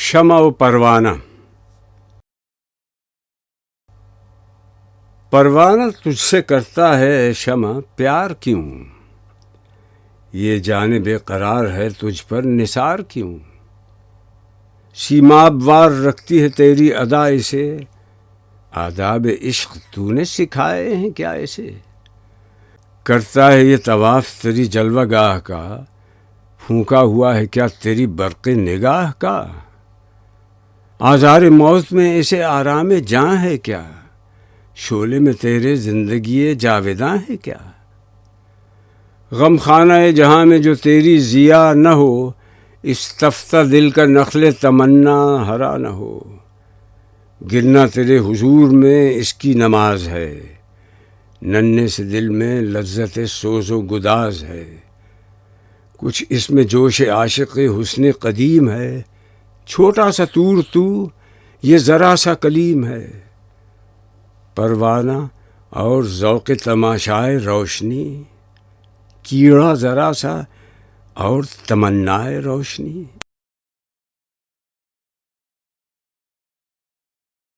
شمع و پروانہ. پروانہ تجھ سے کرتا ہے اے شمع پیار کیوں؟ یہ جان بے قرار ہے تجھ پر نثار کیوں؟ سیماب وار رکھتی ہے تیری ادا اسے، آداب عشق تو نے سکھائے ہیں کیا اسے؟ کرتا ہے یہ طواف تیری جلوہ گاہ کا، پھونکا ہوا ہے کیا تیری برق نگاہ کا؟ آزار موت میں اسے آرام جاں ہے کیا؟ شعلے میں تیرے زندگی جاویداں ہے کیا؟ غم خانہ جہاں میں جو تیری ضیا نہ ہو، استفتہ دل کا نخل تمنا ہرا نہ ہو. گرنا تیرے حضور میں اس کی نماز ہے، ننھے سے دل میں لذت سوز و گداز ہے. کچھ اس میں جوش عاشق حسن قدیم ہے، چھوٹا سا طور تو یہ ذرا سا کلیم ہے. پروانہ اور ذوق تماشائے روشنی، کیڑا ذرا سا اور تمنائے روشنی.